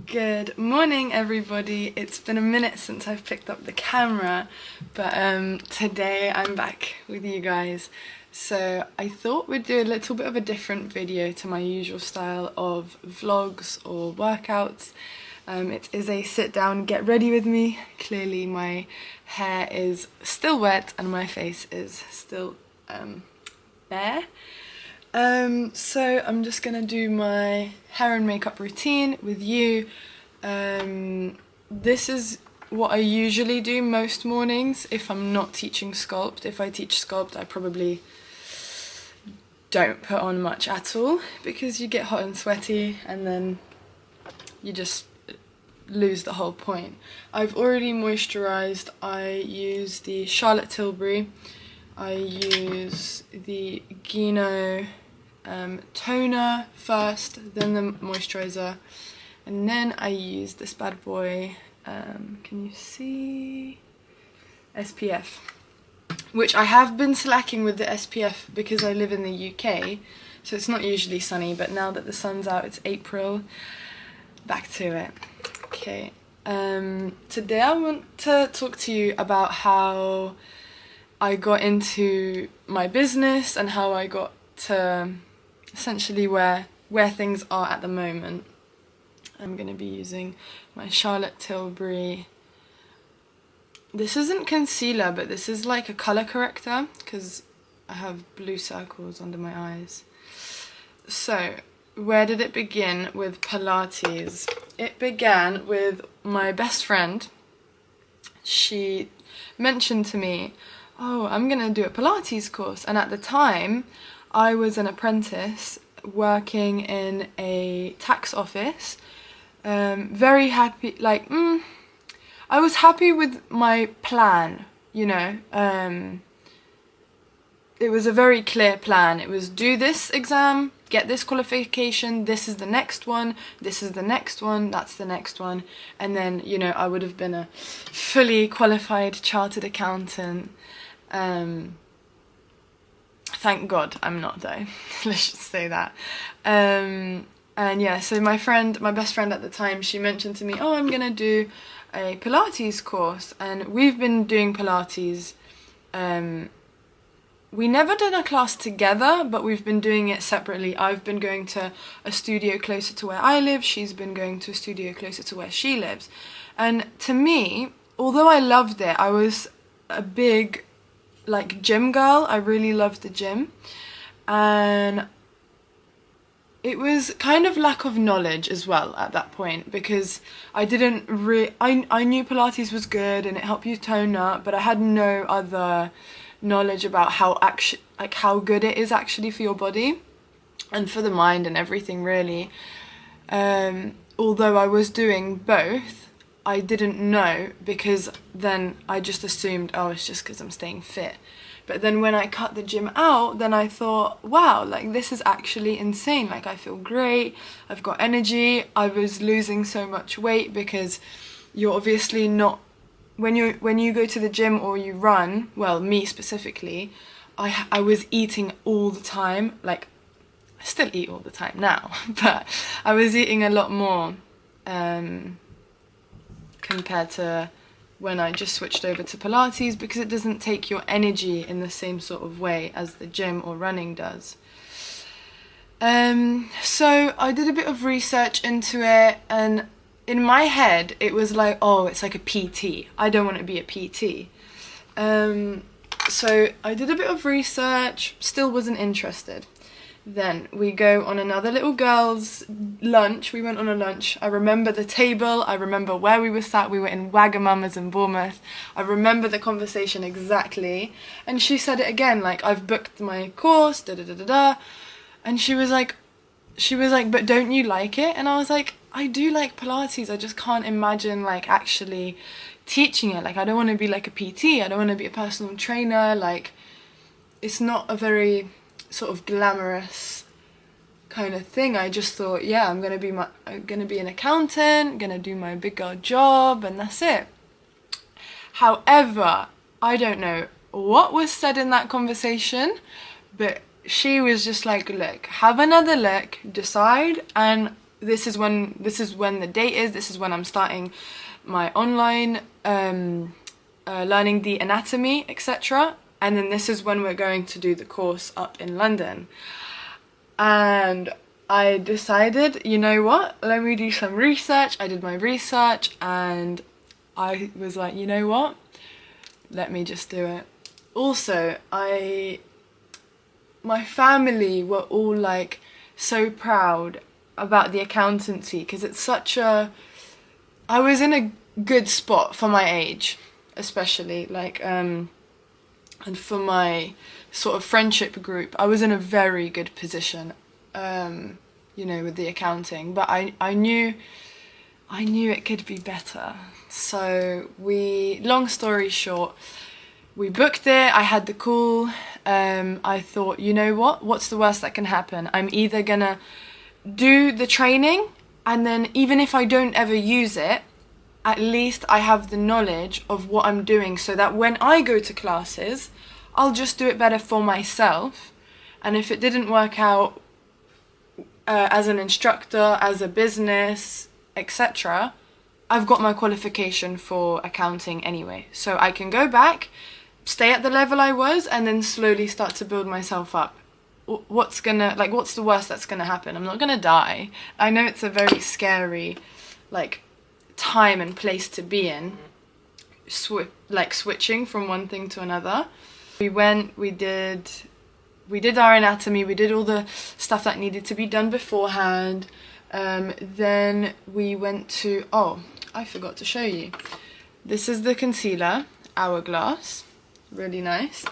Good morning, everybody. It's been a minute since I've picked up the camera, but today I'm back with you guys. So I thought we'd do a little bit of a different video to my usual style of vlogs or workouts. It is a sit down, get ready with me. Clearly my hair is still wet and my face is still bare. So I'm just gonna do my hair and makeup routine with you. This is what I usually do most mornings if I'm not teaching sculpt. If I teach sculpt, I probably don't put on much at all because you get hot and sweaty and then you just lose the whole point. I've already moisturized. I use the Charlotte Tilbury. I use the Gino toner first, then the moisturizer, and then I use this bad boy, can you see, SPF, which I have been slacking with the SPF because I live in the UK, so it's not usually sunny, but now that the sun's out, it's April, back to it. Okay, today I want to talk to you about how I got into my business and how I got to essentially where things are at the moment. I'm going to be using my Charlotte Tilbury. This isn't concealer, but this is like a colour corrector because I have blue circles under my eyes. So, where did it begin with Pilates? It began with my best friend. She mentioned to me, oh, I'm gonna do a Pilates course, and at the time I was an apprentice working in a tax office, very happy, like, I was happy with my plan, you know, it was a very clear plan. It was do this exam, get this qualification, this is the next one, this is the next one, that's the next one, and then, you know, I would have been a fully qualified chartered accountant. Thank God I'm not though, let's just say that. And yeah, so my best friend at the time, she mentioned to me, oh, I'm gonna do a Pilates course, and we've been doing Pilates. We never did a class together, but we've been doing it separately. I've been going to a studio closer to where I live, she's been going to a studio closer to where she lives. And to me, although I loved it, I was a big like gym girl. I really loved the gym, and it was kind of lack of knowledge as well at that point because I didn't I knew Pilates was good and it helped you tone up, but I had no other knowledge about how good it is actually for your body and for the mind and everything really. Although I was doing both, I didn't know because then I just assumed, oh, it's just because I'm staying fit. But then when I cut the gym out, then I thought, wow, like this is actually insane. Like I feel great, I've got energy. I was losing so much weight because you're obviously not, when you go to the gym or you run, well, me specifically, I was eating all the time. Like I still eat all the time now, but I was eating a lot more compared to when I just switched over to Pilates because it doesn't take your energy in the same sort of way as the gym or running does. So I did a bit of research into it, and in my head it was like, oh, it's like a PT. I don't want to be a PT. So I did a bit of research, still wasn't interested. Then we go on another little girls' lunch. We went on a lunch. I remember the table. I remember where we were sat. We were in Wagamama's in Bournemouth. I remember the conversation exactly. And she said it again, like, I've booked my course, da-da-da-da-da. And she was like, but don't you like it? And I was like, I do like Pilates. I just can't imagine, like, actually teaching it. Like, I don't want to be like a PT. I don't want to be a personal trainer. Like, it's not a very sort of glamorous kind of thing. I just thought, yeah, I'm gonna be an accountant, gonna do my big girl job, and that's it. However, I don't know what was said in that conversation, but she was just like, look, have another look, decide, and this is when the date is, this is when I'm starting my online learning the anatomy, etc. And then this is when we're going to do the course up in London. And I decided, you know what, let me do some research. I did my research and I was like, you know what, let me just do it. Also, my family were all like so proud about the accountancy, because it's such a, I was in a good spot for my age, especially like and for my sort of friendship group, I was in a very good position, you know, with the accounting, but I knew it could be better. So long story short, we booked it, I had the call, I thought, you know what's the worst that can happen? I'm either gonna do the training, and then even if I don't ever use it, at least I have the knowledge of what I'm doing, so that when I go to classes, I'll just do it better for myself. And if it didn't work out as an instructor, as a business, etc., I've got my qualification for accounting anyway. So I can go back, stay at the level I was, and then slowly start to build myself up. What's the worst that's gonna happen? I'm not gonna die. I know it's a very scary, like, time and place to be in, switching from one thing to another. We did our anatomy, we did all the stuff that needed to be done beforehand. Then we went to, oh, I forgot to show you. This is the concealer, Hourglass, really nice.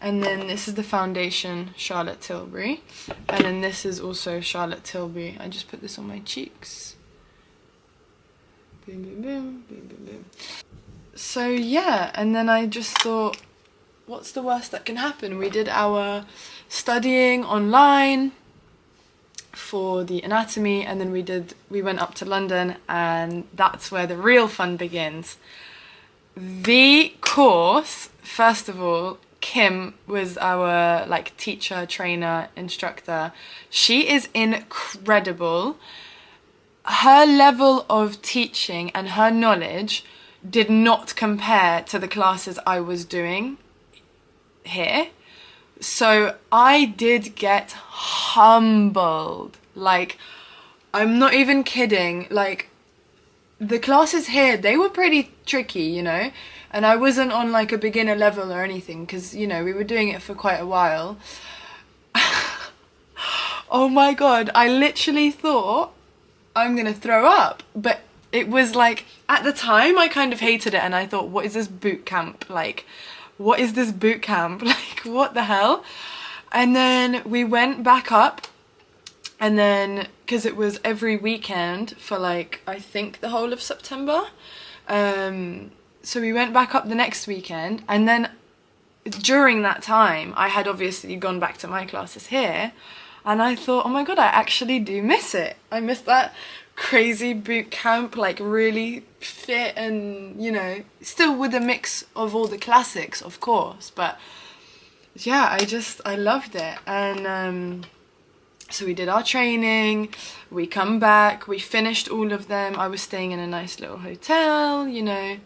And then this is the foundation, Charlotte Tilbury. And then this is also Charlotte Tilbury. I just put this on my cheeks. Boom, boom, boom, boom, boom, boom. So yeah, and then I just thought, what's the worst that can happen? We did our studying online for the anatomy, and then we went up to London, and that's where the real fun begins. The course, first of all, Kim was our like teacher, trainer, instructor. She is incredible. Her level of teaching and her knowledge did not compare to the classes I was doing here. So I did get humbled. Like, I'm not even kidding. Like, the classes here, they were pretty tricky, you know, and I wasn't on like a beginner level or anything, because, you know, we were doing it for quite a while. Oh my god, I literally thought I'm gonna throw up. But it was like, at the time I kind of hated it, and I thought, what is this boot camp? Like, what is this boot camp? Like, what the hell? And then we went back up, and then, because it was every weekend for like, I think the whole of September, so we went back up the next weekend, and then during that time I had obviously gone back to my classes here, and I thought, oh my god, I actually do miss it. I miss that crazy boot camp, like really fit, and, you know, still with a mix of all the classics, of course, but yeah, I loved it. And so we did our training, we come back, we finished all of them. I was staying in a nice little hotel, you know.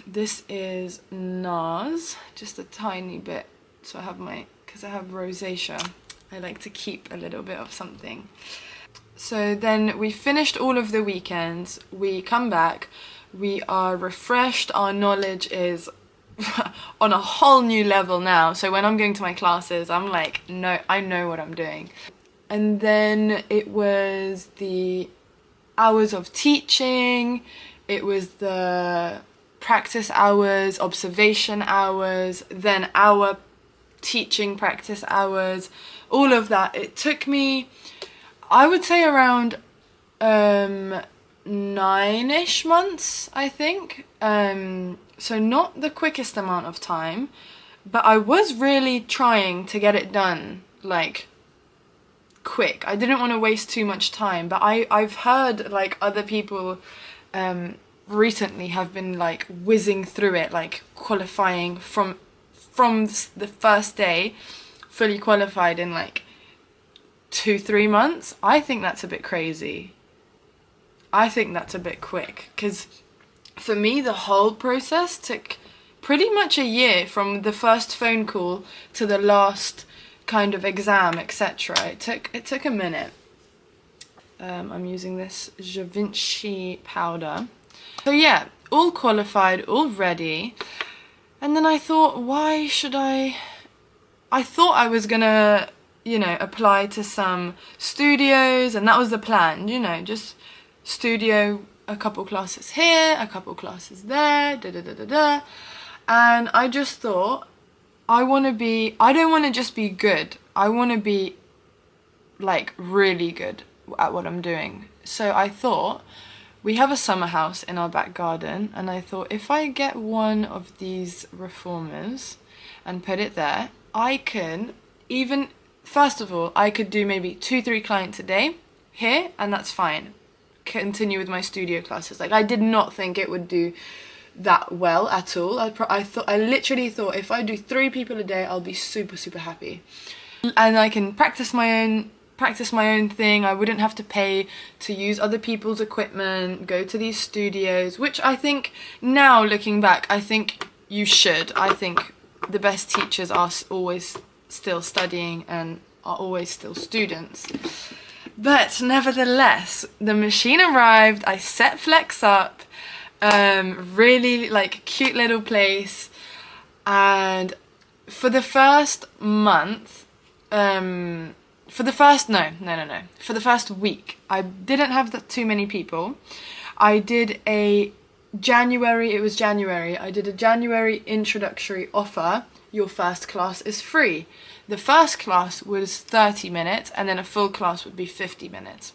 This is NARS, just a tiny bit, so I have because I have rosacea, I like to keep a little bit of something. So then we finished all of the weekends, we come back, we are refreshed, our knowledge is on a whole new level now. So when I'm going to my classes, I'm like, no, I know what I'm doing. And then it was the hours of teaching, it was the practice hours, observation hours, then our teaching practice hours, all of that. It took me, I would say, around 9-ish months, I think. So not the quickest amount of time, but I was really trying to get it done, like, quick. I didn't want to waste too much time, but I've heard, like, other people recently have been, like, whizzing through it, like, qualifying from the first day, fully qualified in, like, 2-3 months. I think that's a bit crazy. I think that's a bit quick, because for me the whole process took pretty much a year, from the first phone call to the last kind of exam, etc. It took a minute. I'm using this Givenchy powder. So yeah, all qualified, all ready. And then I thought, why should I thought I was gonna, apply to some studios, and that was the plan, just studio, a couple classes here, a couple classes there, And I just thought, I don't want to just be good. I want to be like really good at what I'm doing. So I thought, we have a summer house in our back garden, and I thought, if I get one of these reformers and put it there, I can first of all, I could do maybe 2-3 clients a day here, and that's fine. Continue with my studio classes. Like, I did not think it would do that well at all. I literally thought, if I do 3 people a day, I'll be super, super happy. And I can practice my own thing. I wouldn't have to pay to use other people's equipment, go to these studios, which I think now, looking back, I think you should. I think the best teachers are always still studying and are always still students. But nevertheless, the machine arrived, I set Flex up, really like cute little place, and for the first month, for the first week, I didn't have too many people. I did it was January, I did a January introductory offer. Your first class is free. The first class was 30 minutes, and then a full class would be 50 minutes.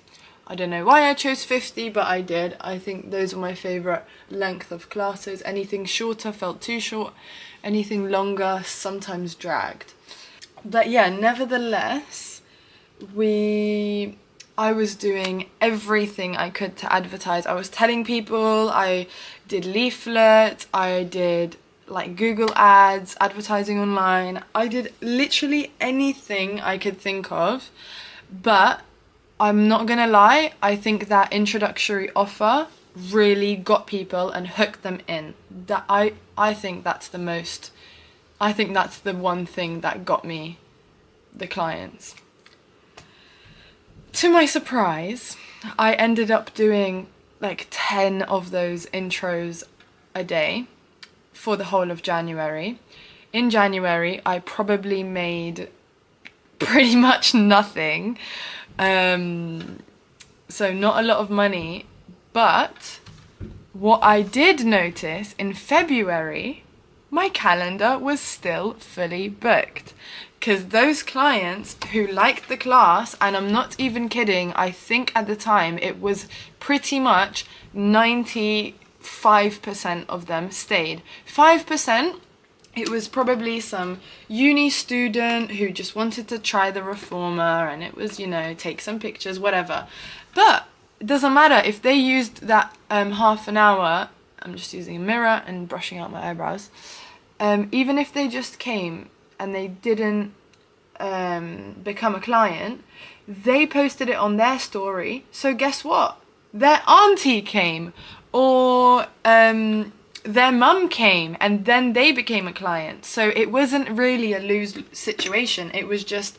I don't know why I chose 50, but I did. I think those are my favourite length of classes. Anything shorter felt too short. Anything longer sometimes dragged. But yeah, nevertheless, I was doing everything I could to advertise. I was telling people, I did leaflets, I did like Google ads, advertising online. I did literally anything I could think of. But I'm not gonna lie, I think that introductory offer really got people and hooked them in. That I think that's the one thing that got me the clients. To my surprise, I ended up doing like 10 of those intros a day for the whole of January. In January, I probably made pretty much nothing. So not a lot of money, but what I did notice in February, my calendar was still fully booked, because those clients who liked the class, and I'm not even kidding, I think at the time it was pretty much 95% of them stayed. 5%, it was probably some uni student who just wanted to try the reformer, and it was, take some pictures, whatever. But it doesn't matter if they used that half an hour. I'm just using a mirror and brushing out my eyebrows. Even if they just came and they didn't become a client, they posted it on their story. So guess what? Their auntie came, or their mum came, and then they became a client. So it wasn't really a lose situation. It was just,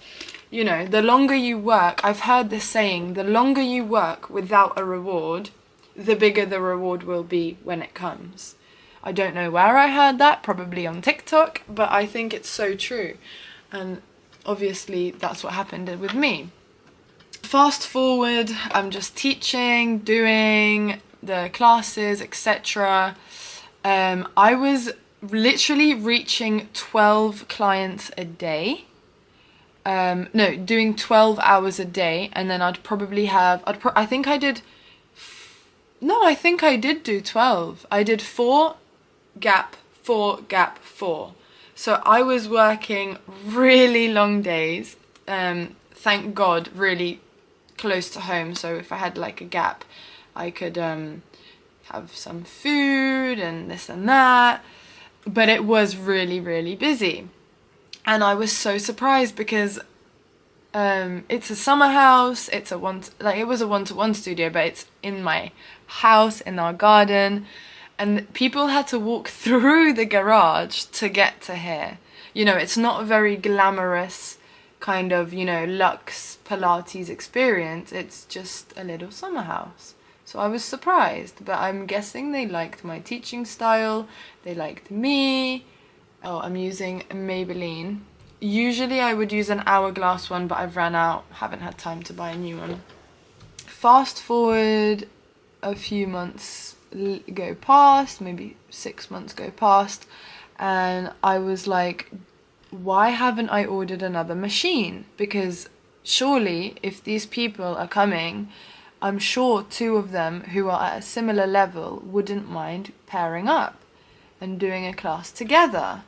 the longer you work, I've heard this saying, the longer you work without a reward, the bigger the reward will be when it comes. I don't know where I heard that, probably on TikTok, but I think it's so true. And obviously that's what happened with me. Fast forward, I'm just teaching, doing the classes, etc. I was literally reaching 12 clients a day. Doing 12 hours a day, and then I think I did do 12. I did 4 gap 4 gap 4. So I was working really long days, thank God, really close to home, so if I had like a gap I could have some food and this and that, but it was really, really busy. And I was so surprised because It's a summer house. It was a one-to-one studio, but it's in my house, in our garden, and people had to walk through the garage to get to here. You know, it's not a very glamorous kind of, you know, luxe Pilates experience. It's just a little summer house. So I was surprised, but I'm guessing they liked my teaching style. They liked me. Oh, I'm using a Maybelline. Usually I would use an Hourglass one, but I've ran out, haven't had time to buy a new one. Fast forward a few months go past, maybe 6 months go past, and I was like, why haven't I ordered another machine? Because surely if these people are coming, I'm sure 2 of them who are at a similar level wouldn't mind pairing up and doing a class together.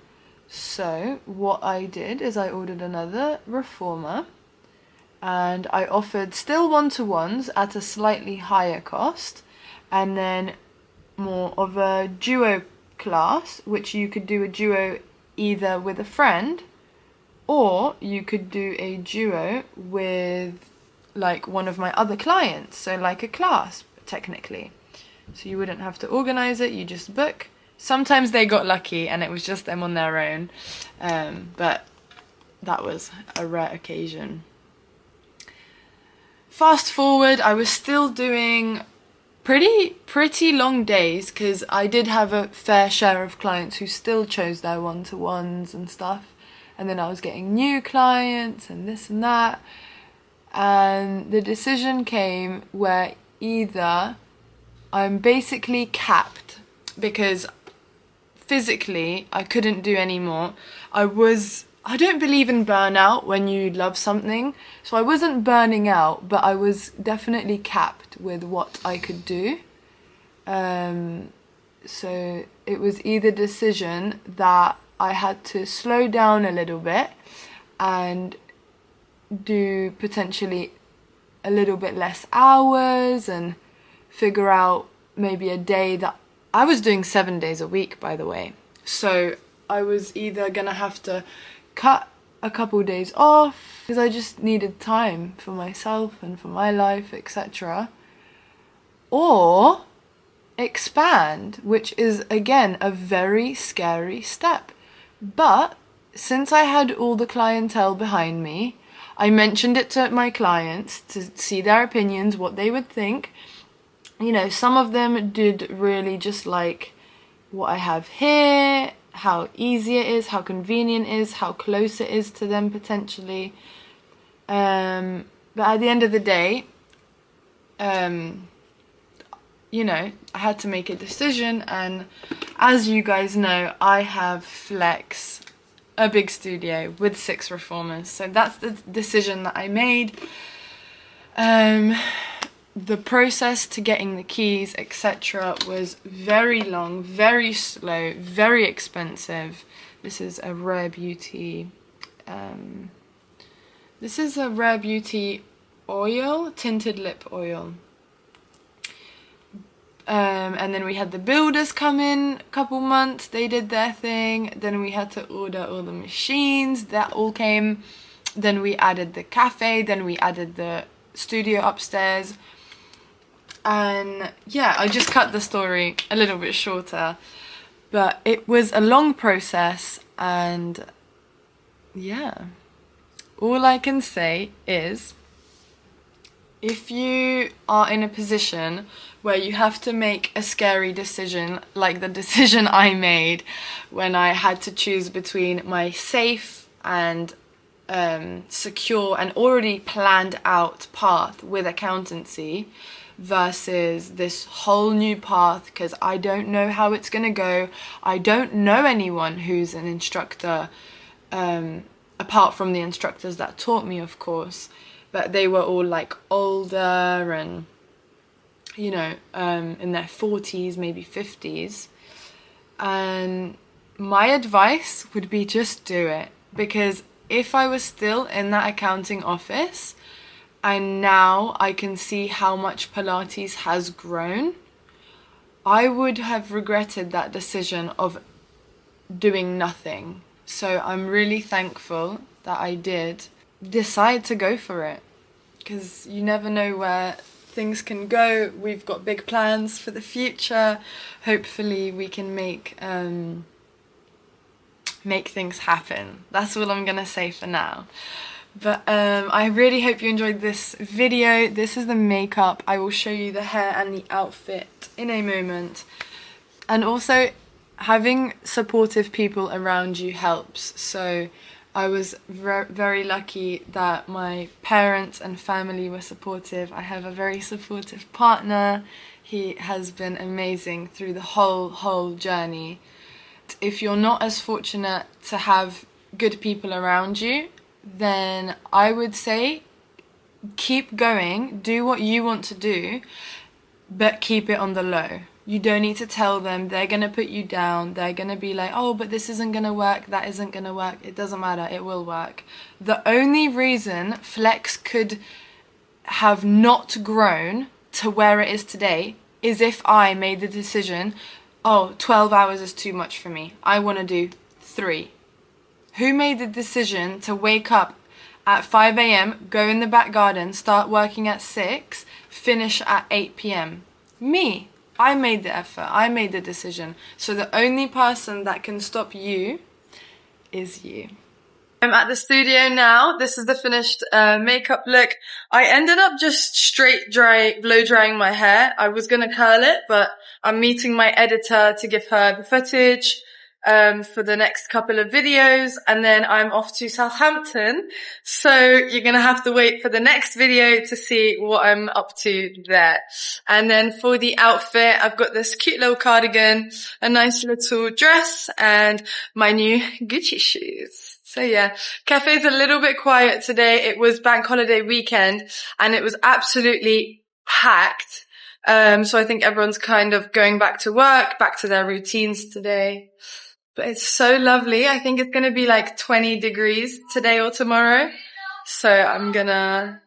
So what I did is I ordered another reformer, and I offered still one-to-ones at a slightly higher cost, and then more of a duo class, which you could do a duo either with a friend, or you could do a duo with like one of my other clients, so like a class technically. So you wouldn't have to organize it, you just book. Sometimes they got lucky and it was just them on their own, but that was a rare occasion. Fast forward, I was still doing pretty long days, because I did have a fair share of clients who still chose their one-to-ones and stuff, and then I was getting new clients and this and that, and the decision came where either I'm basically capped, because physically I couldn't do any more. I don't believe in burnout when you love something, so I wasn't burning out, but I was definitely capped with what I could do. So it was either decision that I had to slow down a little bit and do potentially a little bit less hours and figure out maybe a day that I was doing 7 days a week, by the way. So I was either gonna have to cut a couple days off because I just needed time for myself and for my life, etc., or expand, which is again a very scary step. But since I had all the clientele behind me, I mentioned it to my clients to see their opinions, what they would think. You know, some of them did really just like what I have here, how easy it is, how convenient it is, how close it is to them potentially. But at the end of the day, you know, I had to make a decision, and as you guys know, I have Flex, a big studio with 6 reformers. So that's the decision that I made. The process to getting the keys, etc., was very long, very slow, very expensive. This is a Rare Beauty. This is a Rare Beauty oil, tinted lip oil. And then we had the builders come in a couple months. They did their thing. Then we had to order all the machines. That all came. Then we added the cafe. Then we added the studio upstairs. And yeah, I just cut the story a little bit shorter, but it was a long process, and yeah, all I can say is if you are in a position where you have to make a scary decision, like the decision I made when I had to choose between my safe and secure and already planned out path with accountancy versus this whole new path, because I don't know how it's going to go. I don't know anyone who's an instructor, apart from the instructors that taught me, of course, but they were all like older and, you know, in their 40s, maybe 50s. And my advice would be just do it, because if I was still in that accounting office and now I can see how much Pilates has grown, I would have regretted that decision of doing nothing. So I'm really thankful that I did. decide to go for it, because you never know where things can go. We've got big plans for the future. Hopefully we can make things happen. That's all I'm gonna say for now. But I really hope you enjoyed this video. This is the makeup. I will show you the hair and the outfit in a moment. And also, having supportive people around you helps. So I was very lucky that my parents and family were supportive. I have a very supportive partner. He has been amazing through the whole journey. If you're not as fortunate to have good people around you, then I would say keep going, do what you want to do, but keep it on the low. You don't need to tell them. They're going to put you down. They're going to be like, oh, but this isn't going to work, that isn't going to work. It doesn't matter, it will work. The only reason Flex could have not grown to where it is today is if I made the decision, oh, 12 hours is too much for me, I want to do 3. Who made the decision to wake up at 5 a.m, go in the back garden, start working at 6, finish at 8 p.m? Me. I made the effort. I made the decision. So the only person that can stop you is you. I'm at the studio now. This is the finished makeup look. I ended up just blow drying my hair. I was gonna curl it, but I'm meeting my editor to give her the footage for the next couple of videos, and then I'm off to Southampton. So you're gonna have to wait for the next video to see what I'm up to there. And then for the outfit, I've got this cute little cardigan, a nice little dress, and my new Gucci shoes. So yeah, cafe's a little bit quiet today. It was bank holiday weekend and it was absolutely packed. So I think everyone's kind of going back to work, back to their routines today. But it's so lovely. I think it's going to be like 20 degrees today or tomorrow. So I'm going to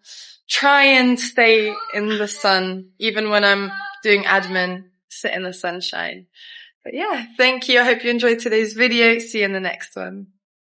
try and stay in the sun, even when I'm doing admin, sit in the sunshine. But yeah, thank you. I hope you enjoyed today's video. See you in the next one.